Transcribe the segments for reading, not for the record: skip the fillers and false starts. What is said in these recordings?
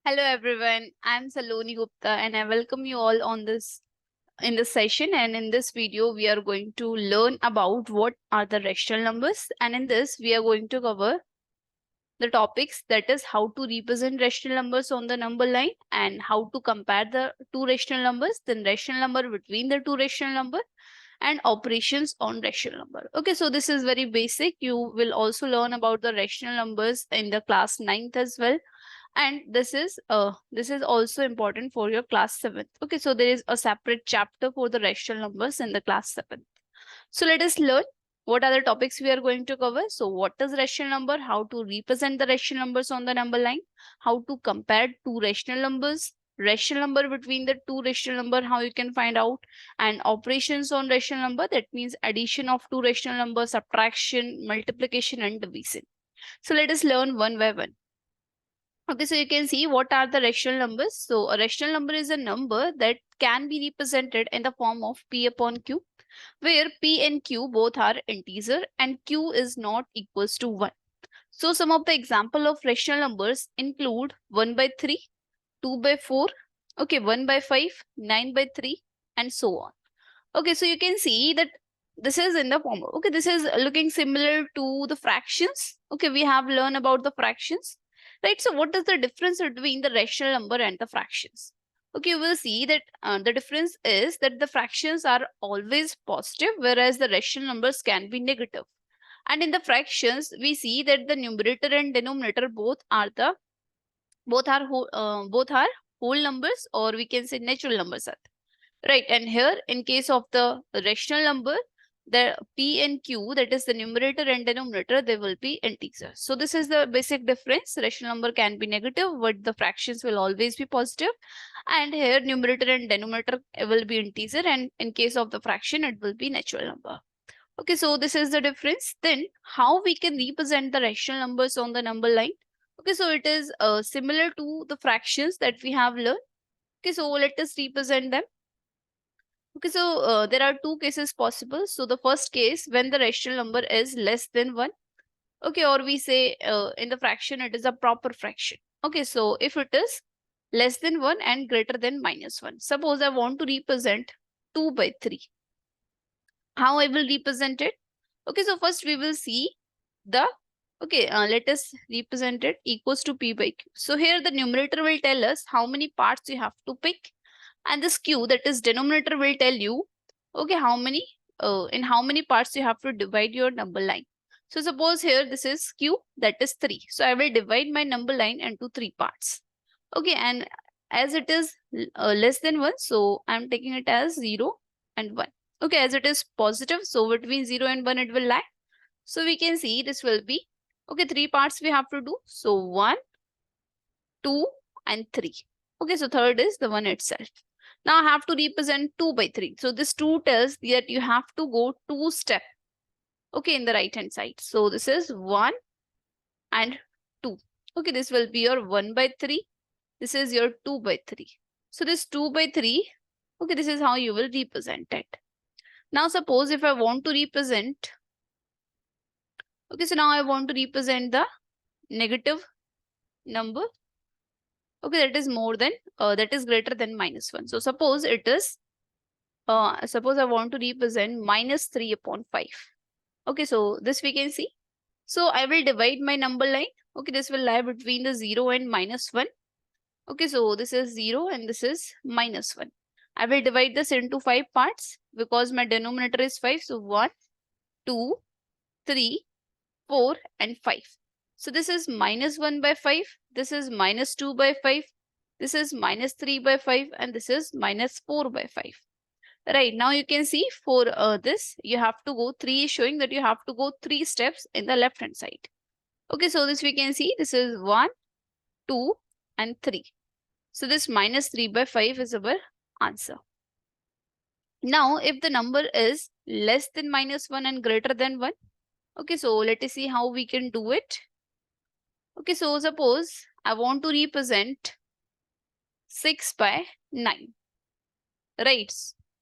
Hello everyone, I'm Saloni Gupta and I welcome you all on this in this session, and in this video we are going to learn about what are the rational numbers, and in this we are going to cover the topics, that is how to represent rational numbers on the number line and how to compare the two rational numbers, then rational number between the two rational number and operations on rational number. Okay, so this is very basic. You will also learn about the rational numbers in the class 9th as well, and this is also important for your class 7th. Okay, so there is a separate chapter for the rational numbers in the class 7th. So let us learn what are the topics we are going to cover. So what is rational number, how to represent the rational numbers on the number line, how to compare two rational numbers, rational number between the two rational number, how you can find out, and operations on rational number, that means addition of two rational numbers, subtraction, multiplication and division. So let us learn one by one. Okay, so you can see what are the rational numbers. So a rational number is a number that can be represented in the form of P upon Q, where P and Q both are integer and Q is not equals to 1. So some of the example of rational numbers include 1 by 3, 2 by 4, okay, 1 by 5, 9 by 3, and so on. Okay, so you can see that this is in the form. Okay, this is looking similar to the fractions. Okay, we have learned about the fractions, right? So what is the difference between the rational number and the fractions? Okay, you will see that the difference is that the fractions are always positive, whereas the rational numbers can be negative. And in the fractions, we see that the numerator and denominator both are whole numbers, or we can say natural numbers. Right, and here in case of the rational number, the P and Q, that is the numerator and denominator, they will be integers. So this is the basic difference. Rational number can be negative, but the fractions will always be positive. And here numerator and denominator will be integer, and in case of the fraction, it will be natural number. Okay, so this is the difference. Then how we can represent the rational numbers on the number line? Okay, so it is similar to the fractions that we have learned. Okay, so let us represent them. Okay, so there are two cases possible. So the first case, when the rational number is less than 1. Okay, or we say in the fraction, it is a proper fraction. Okay, so if it is less than 1 and greater than -1. Suppose I want to represent 2 by 3. How I will represent it? Okay, so first we will see the, okay, let us represent it equals to P by Q. So here the numerator will tell us how many parts you have to pick, and this Q, that is denominator, will tell you, okay, how many in how many parts you have to divide your number line. So suppose here this is Q, that is 3. So I will divide my number line into 3 parts. Okay, and as it is less than 1, so I'm taking it as 0 and 1. Okay, as it is positive, so between 0 and 1 it will lie. So we can see this will be, okay, 3 parts we have to do. So 1, 2 and 3. Okay, so third is the 1 itself. Now I have to represent 2 by 3. So this 2 tells that you have to go 2 steps. Okay, in the right hand side. So this is 1 and 2. Okay, this will be your 1 by 3. This is your 2 by 3. So this 2 by 3, okay, this is how you will represent it. Now suppose if I want to represent, okay, so now I want to represent the negative number. Okay, that is more than, that is greater than -1. So suppose it is, suppose I want to represent -3 upon 5. Okay, so this we can see. So I will divide my number line. Okay, this will lie between the 0 and -1. Okay, so this is 0 and this is -1. I will divide this into 5 parts because my denominator is 5. So 1, 2, 3, 4 and 5. So this is -1 by 5. This is -2 by 5. This is -3 by 5 and this is -4 by 5. Right, now you can see for this, you have to go 3, is showing that you have to go 3 steps in the left hand side. Okay, so this we can see, this is 1, 2 and 3. So this -3 by 5 is our answer. Now, if the number is less than -1 and greater than 1, okay, so let us see how we can do it. Okay, so suppose I want to represent 6 by 9. Right,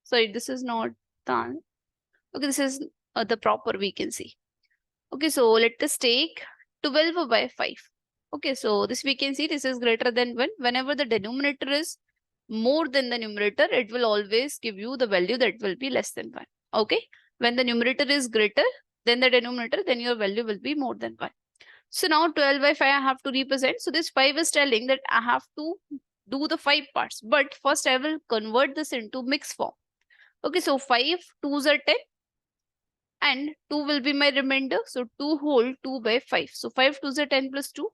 sorry, this is not done. Okay, this is the proper we can see. Okay, so let us take 12 by 5. Okay, so this we can see this is greater than 1. Whenever the denominator is more than the numerator, it will always give you the value that will be less than 1. Okay, when the numerator is greater than the denominator, then your value will be more than 1. So now 12 by 5 I have to represent. So this 5 is telling that I have to do the 5 parts. But first I will convert this into mixed form. Okay, so 5 2s are 10 and 2 will be my remainder. So 2 whole 2 by 5. So 5 2s are 10 plus 2,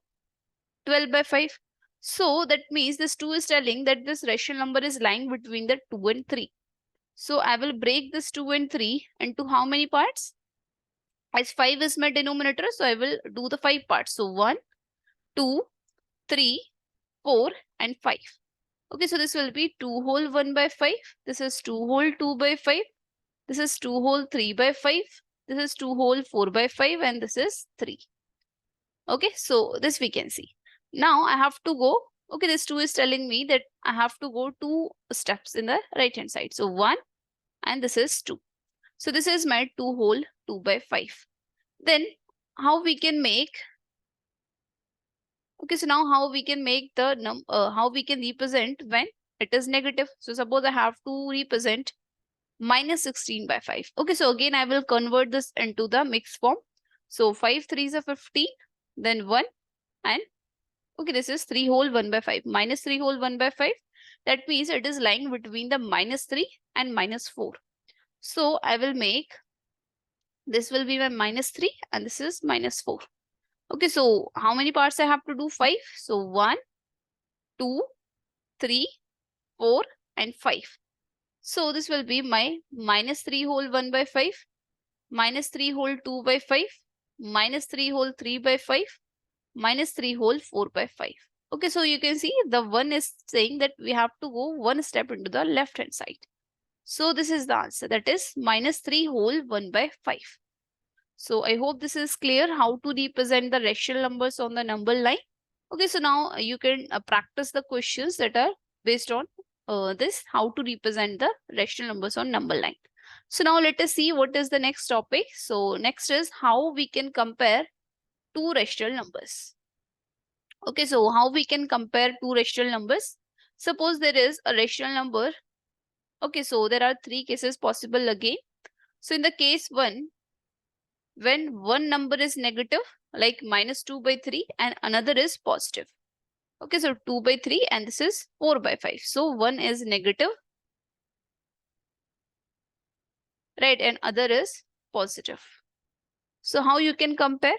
12 by 5. So that means this 2 is telling that this rational number is lying between the 2 and 3. So I will break this 2 and 3 into how many parts? As 5 is my denominator, so I will do the 5 parts. So 1, 2, 3, 4 and 5. Okay, so this will be 2 whole 1 by 5. This is 2 whole 2 by 5. This is 2 whole 3 by 5. This is 2 whole 4 by 5 and this is 3. Okay, so this we can see. Now I have to go. Okay, this 2 is telling me that I have to go 2 steps in the right hand side. So 1 and this is 2. So this is my 2 whole 2 by 5. Then how we can make, okay, so now how we can make the how we can represent when it is negative. So suppose I have to represent minus 16 by 5. Okay, so again I will convert this into the mixed form. So 5 3s are 15, then 1 and okay, this is 3 whole 1 by 5 minus 3 whole 1 by 5. That means it is lying between the minus 3 and minus 4. So I will make, this will be my minus 3 and this is minus 4. Okay, so how many parts I have to do? 5. So 1, 2, 3, 4 and 5. So this will be my minus 3 whole 1 by 5, minus 3 whole 2 by 5, minus 3 whole 3 by 5, minus 3 whole 4 by 5. Okay, so you can see the 1 is saying that we have to go 1 step into the left hand side. So this is the answer, that is minus 3 whole 1 by 5. So I hope this is clear how to represent the rational numbers on the number line. Okay, so now you can practice the questions that are based on this, how to represent the rational numbers on number line. So now let us see what is the next topic. So next is how we can compare two rational numbers. Okay, so how we can compare two rational numbers. Suppose there is a rational number. Okay, so there are 3 cases possible again. So in the case 1, when one number is negative, like minus 2 by 3 and another is positive. Okay, so 2 by 3 and this is 4 by 5. So one is negative, right, and other is positive. So how you can compare?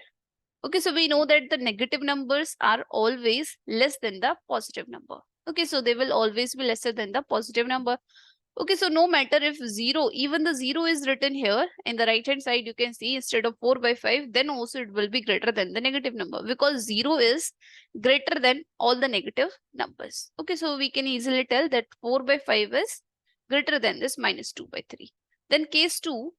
Okay, so we know that the negative numbers are always less than the positive number. Okay, so they will always be lesser than the positive number. Okay, so no matter if 0, even the 0 is written here in the right hand side, you can see instead of 4 by 5, then also it will be greater than the negative number because 0 is greater than all the negative numbers. Okay, so we can easily tell that 4 by 5 is greater than this minus 2 by 3. Then case 2,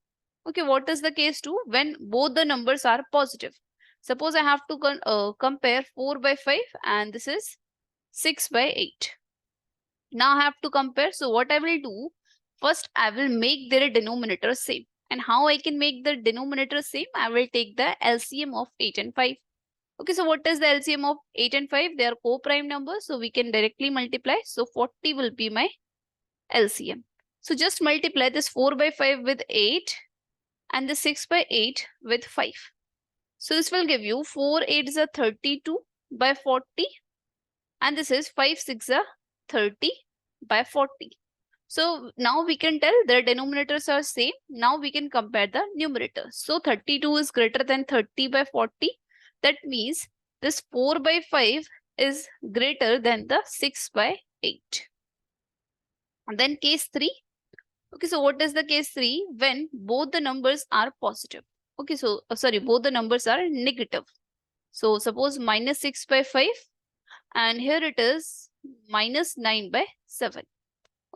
okay, what is the case 2? When both the numbers are positive. Suppose I have to compare 4 by 5 and this is 6 by 8. Now I have to compare. So what I will do, first I will make their denominator same. And how I can make the denominator same? I will take the LCM of 8 and 5. Okay, so what is the LCM of 8 and 5? They are co-prime numbers, so we can directly multiply. So 40 will be my LCM. So just multiply this 4 by 5 with 8 and the 6 by 8 with 5. So this will give you 4 8 is a 32 by 40 and this is 5 6 are 30 by 40. So now we can tell the denominators are same. Now we can compare the numerators. So 32 is greater than 30 by 40. That means this 4 by 5 is greater than the 6 by 8. And then case 3. Okay, so what is the case 3? When both the numbers are positive. Okay, so both the numbers are negative. So suppose minus 6 by 5 and here it is minus 9 by 7.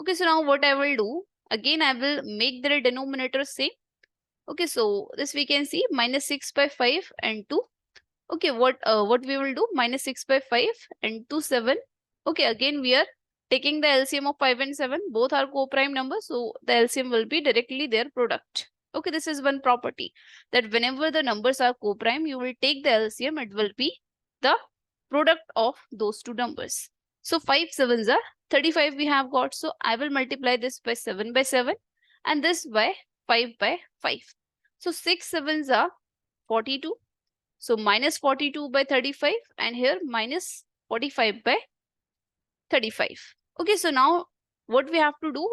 Okay, so now what I will do, again I will make their denominator same. Okay, so this we can see minus 6 by 5 and 2. Okay, what we will do, minus 6 by 5 and 2 7. Okay, again we are taking the LCM of 5 and 7. Both are co-prime numbers, so the LCM will be directly their product. Okay, this is one property that whenever the numbers are co-prime, you will take the LCM, it will be the product of those two numbers. So 5 sevens are 35 we have got. So I will multiply this by 7 by 7 and this by 5 by 5. So 6 sevens are 42. So minus 42 by 35 and here minus 45 by 35. Okay, so now what we have to do,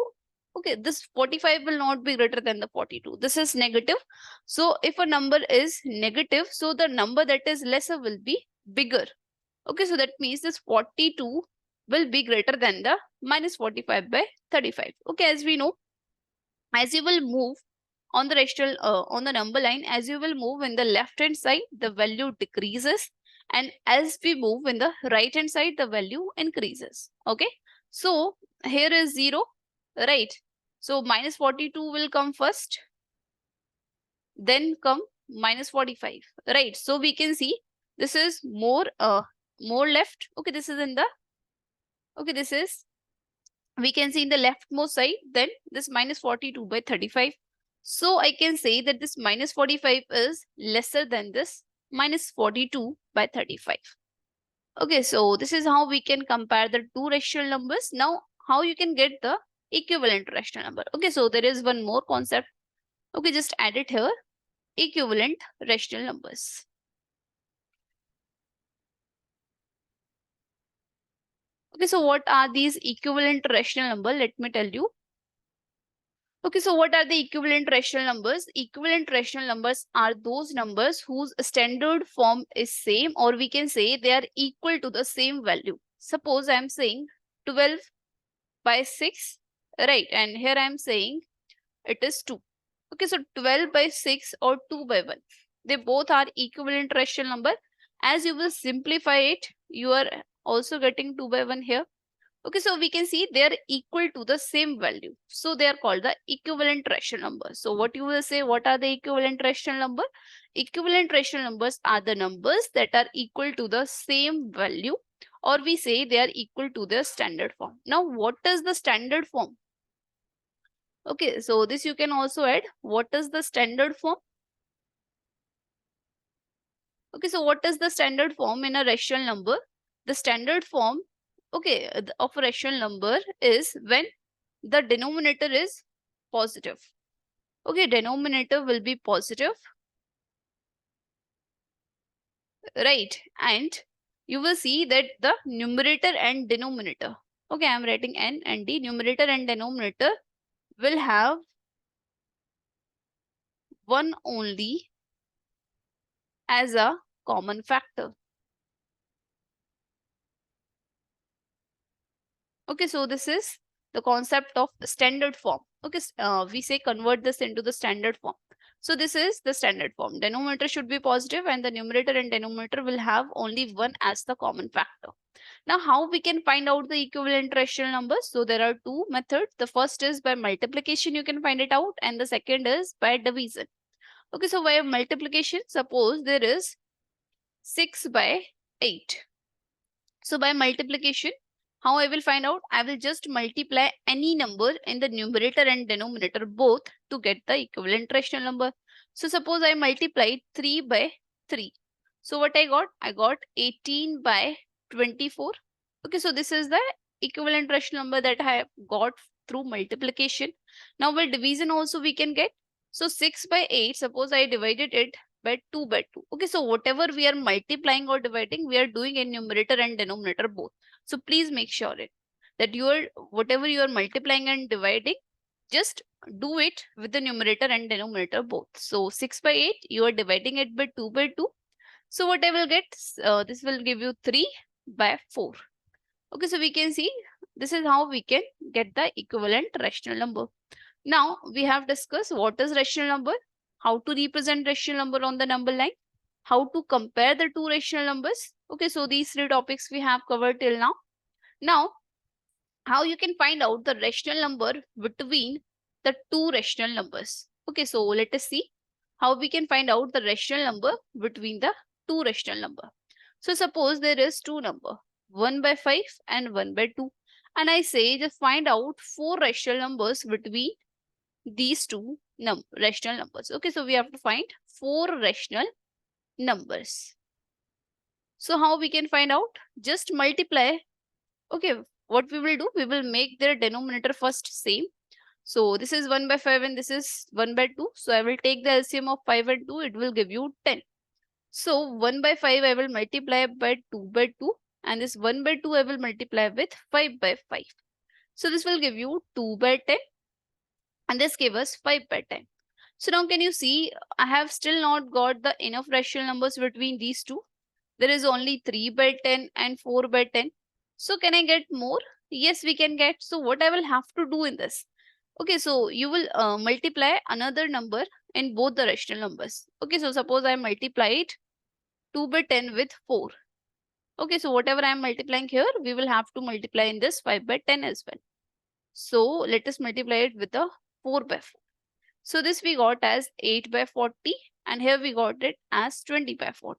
okay, this 45 will not be greater than the 42. This is negative. So if a number is negative, so the number that is lesser will be bigger. Okay, so that means this 42 will be greater than the minus 45 by 35. Okay, as we know, as you will move on the rational on the number line, as you will move in the left hand side, the value decreases, and as we move in the right hand side, the value increases. Okay, so here is 0, right? So minus 42 will come first, then come minus 45, right? So we can see this is more left. Okay, this is in the, okay, this is, we can see in the leftmost side, then this minus 42 by 35. So I can say that this minus 45 is lesser than this minus 42 by 35. Okay, so this is how we can compare the two rational numbers. Now, how you can get the equivalent rational number? Okay, so there is one more concept. Okay, just add it here. Equivalent rational numbers. Okay, so what are these equivalent rational numbers? Let me tell you. Okay, so what are the equivalent rational numbers? Equivalent rational numbers are those numbers whose standard form is same, or we can say they are equal to the same value. Suppose I am saying 12 by 6, right? And here I am saying it is 2. Okay, so 12 by 6 or 2 by 1. They both are equivalent rational number. As you will simplify it, you are also getting 2 by 1 here. Okay, so we can see they are equal to the same value. So they are called the equivalent rational number. So what you will say, what are the equivalent rational number? Equivalent rational numbers are the numbers that are equal to the same value, or we say they are equal to their standard form. Now, what is the standard form? Okay, so this you can also add. What is the standard form? Okay, so what is the standard form in a rational number? The standard form, okay, of a rational number is when the denominator is positive. Okay, denominator will be positive, right? And you will see that the numerator and denominator, okay, I am writing n and d, numerator and denominator will have one only as a common factor. Okay, so this is the concept of standard form. Okay, we say convert this into the standard form. So this is the standard form. Denominator should be positive and the numerator and denominator will have only one as the common factor. Now, how we can find out the equivalent rational numbers? So there are two methods. The first is by multiplication, you can find it out, and the second is by division. Okay, so by multiplication, suppose there is 6 by 8. So by multiplication, how I will find out? I will just multiply any number in the numerator and denominator both to get the equivalent rational number. So suppose I multiplied 3 by 3. So what I got? I got 18 by 24. Okay, so this is the equivalent rational number that I have got through multiplication. Now by division also we can get. So 6 by 8, suppose I divided it by 2 by 2. Okay, so whatever we are multiplying or dividing, we are doing in numerator and denominator both. So please make sure that you are, whatever you are multiplying and dividing, just do it with the numerator and denominator both. So 6 by 8, you are dividing it by 2 by 2. So what I will get, this will give you 3 by 4. Okay, so we can see this is how we can get the equivalent rational number. Now we have discussed what is rational number, how to represent rational number on the number line, how to compare the two rational numbers. Okay, so these three topics we have covered till now. Now, how you can find out the rational number between the two rational numbers. Okay, so let us see how we can find out the rational number between the two rational number. So suppose there is two number, 1 by 5 and 1 by 2. And I say just find out four rational numbers between these two rational numbers. Okay, so we have to find four rational numbers. So how we can find out? Just multiply. Okay, what we will do? We will make their denominator first same. So this is 1 by 5 and this is 1 by 2. So I will take the LCM of 5 and 2. It will give you 10. So 1 by 5 I will multiply by 2 by 2. And this 1 by 2 I will multiply with 5 by 5. So this will give you 2 by 10. And this gave us 5 by 10. So now can you see, I have still not got the enough rational numbers between these two. There is only 3 by 10 and 4 by 10. So can I get more? Yes, we can get. So what I will have to do in this? Okay, so you will multiply another number in both the rational numbers. Okay, so suppose I multiplied 2 by 10 with 4. Okay, so whatever I am multiplying here, we will have to multiply in this 5 by 10 as well. So let us multiply it with a 4 by 4. So this we got as 8 by 40 and here we got it as 20 by 40.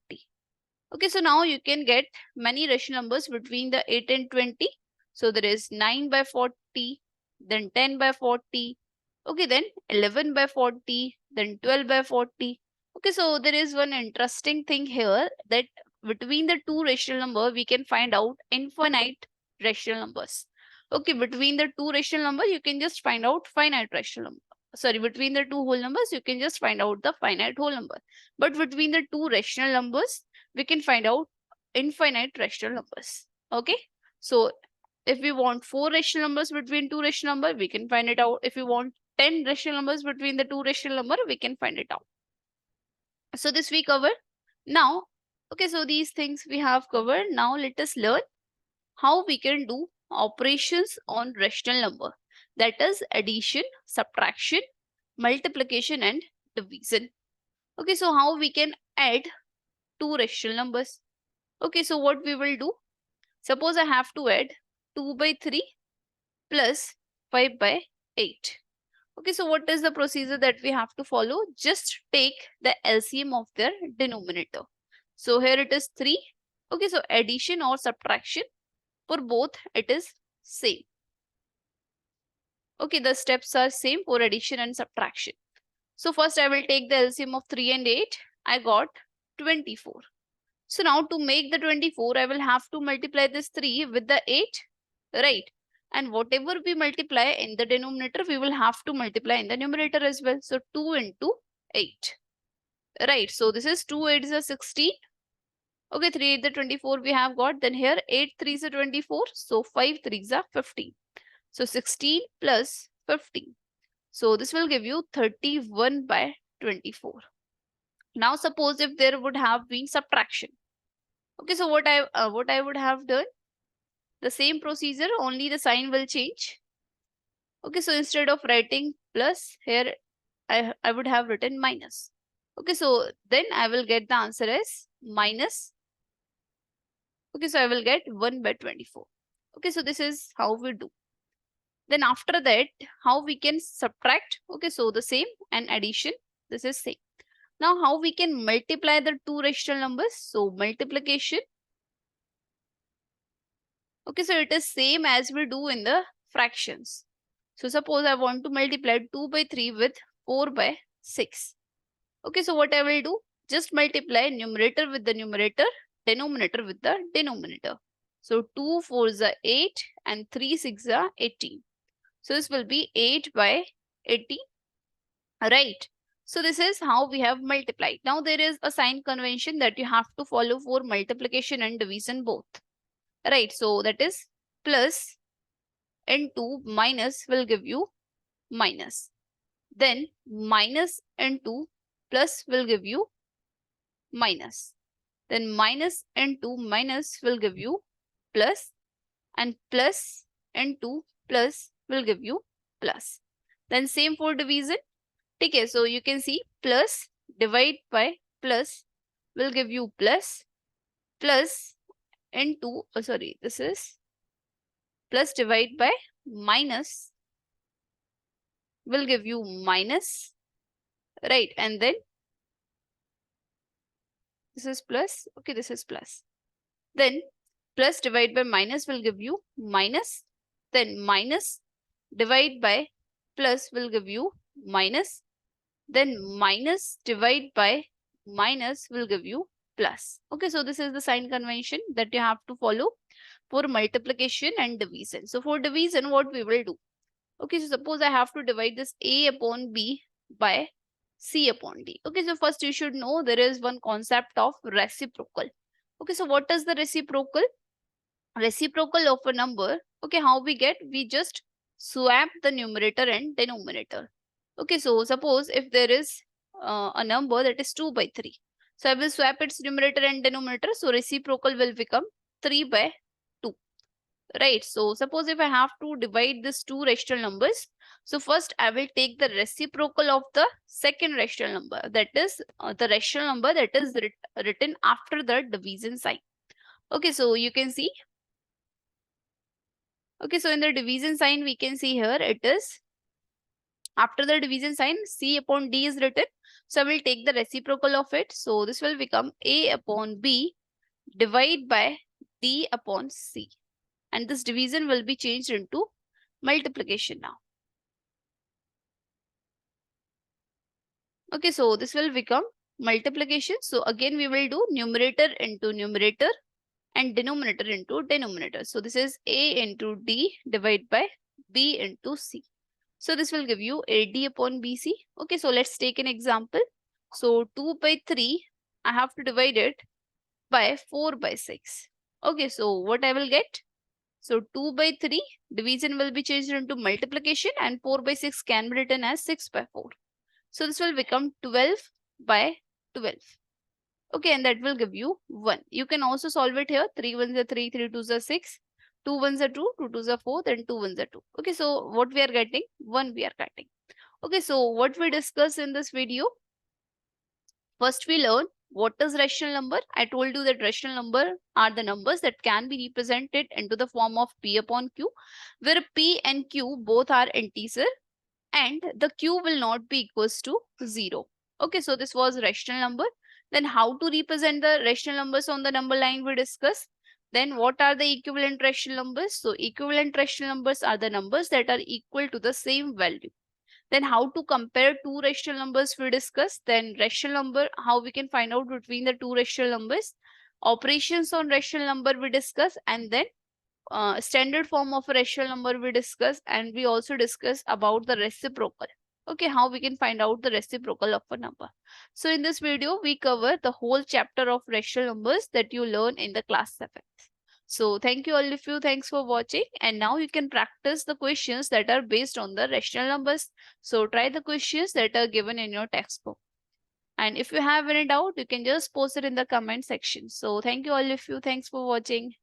Okay, so now you can get many rational numbers between the 8 and 20. So there is 9 by 40, then 10 by 40. Okay, then 11 by 40, then 12 by 40. Okay, so there is one interesting thing here that between the two rational number, we can find out infinite rational numbers. Okay, between the two rational numbers, you can just find out finite rational number. Sorry, between the two whole numbers, you can just find out the finite whole number. But between the two rational numbers, we can find out infinite rational numbers. Okay, so if we want 4 rational numbers between two rational numbers, we can find it out. If we want 10 rational numbers between the two rational numbers, we can find it out. So this we covered. Now, okay, so these things we have covered. Now let us learn how we can do operations on rational number. That is addition, subtraction, multiplication and division. Okay, so how we can add two rational numbers. Okay, so what we will do? Suppose I have to add 2 by 3 plus 5 by 8. Okay, so what is the procedure that we have to follow? Just take the LCM of their denominator. So here it is 3. Okay, so addition or subtraction for both it is same. Okay, the steps are same for addition and subtraction. So first I will take the LCM of 3 and 8. I got 24. So now to make the 24, I will have to multiply this 3 with the 8, right? And whatever we multiply in the denominator, we will have to multiply in the numerator as well. So 2 into 8, right? So this is 2 8 is a 16. Okay, 3 8 the 24 we have got. Then here 8 3 is a 24. So 5 3 is a 15. So 16 plus 15. So this will give you 31 by 24. Now suppose if there would have been subtraction. Okay, so what I would have done, the same procedure, only the sign will change. Okay, so instead of writing plus here, I would have written minus. Okay, so then I will get the answer as minus. Okay, so I will get 1 by 24. Okay, so this is how we do. Then after that, how we can subtract? Okay, so the same, and addition, this is same. Now how we can multiply the two rational numbers? So multiplication. Okay, so it is same as we do in the fractions. So suppose I want to multiply 2 by 3 with 4 by 6. Okay, so what I will do? Just multiply numerator with the numerator, denominator with the denominator. So 2 4 is 8 and 3 6 is 18. So this will be 8 by 18. Right. So this is how we have multiplied. Now there is a sign convention that you have to follow for multiplication and division both. Right. So that is plus into minus will give you minus. Then minus into plus will give you minus. Then minus into minus will give you plus, and plus into plus will give you plus. Then same for division. Okay, so you can see plus divide by plus will give you plus, plus into, this is plus divide by minus will give you minus, right? And then this is plus, okay, this is plus. Then plus divide by minus will give you minus, then minus divide by plus will give you minus, then minus divide by minus will give you plus. Okay, so this is the sign convention that you have to follow for multiplication and division. So for division, what we will do? Okay, so suppose I have to divide this A upon B by C upon D. Okay, so first you should know there is one concept of reciprocal. Okay, so what is the reciprocal? Reciprocal of a number. Okay, how we get? We just swap the numerator and denominator. Okay, so suppose if there is a number that is 2 by 3. So I will swap its numerator and denominator. So reciprocal will become 3 by 2. Right, so suppose if I have to divide these two rational numbers, so first I will take the reciprocal of the second rational number, that is the rational number that is written after the division sign. Okay, so you can see. Okay, so in the division sign we can see here it is after the division sign C upon D is written. So I will take the reciprocal of it. So this will become A upon B divided by D upon C. And this division will be changed into multiplication now. Okay, so this will become multiplication. So again, we will do numerator into numerator and denominator into denominator. So this is A into D divided by B into C. So this will give you AD upon BC. Okay, so let's take an example. So 2 by 3, I have to divide it by 4 by 6. Okay, so what I will get? So 2 by 3, division will be changed into multiplication and 4 by 6 can be written as 6 by 4. So this will become 12 by 12. Okay, and that will give you 1. You can also solve it here. 3 1s are 3, 3 2s are 6, 2 1s are 2, 2 2s are 4, then 2 1s are 2. Okay, so what we are getting? 1 we are getting. Okay, so what we discuss in this video? First we learn what is rational number. I told you that rational number are the numbers that can be represented into the form of P upon Q, where P and Q both are integer and the Q will not be equals to 0. Okay, so this was rational number. Then how to represent the rational numbers on the number line we discussed. Then what are the equivalent rational numbers? So equivalent rational numbers are the numbers that are equal to the same value. Then how to compare two rational numbers we discussed. Then rational number, how we can find out between the two rational numbers. Operations on rational number we discuss, and then standard form of a rational number we discuss, and we also discuss about the reciprocal. Okay, how we can find out the reciprocal of a number. So in this video, we cover the whole chapter of rational numbers that you learn in the class 7th. So thank you all of you. Thanks for watching. And now you can practice the questions that are based on the rational numbers. So try the questions that are given in your textbook. And if you have any doubt, you can just post it in the comment section. So thank you all of you. Thanks for watching.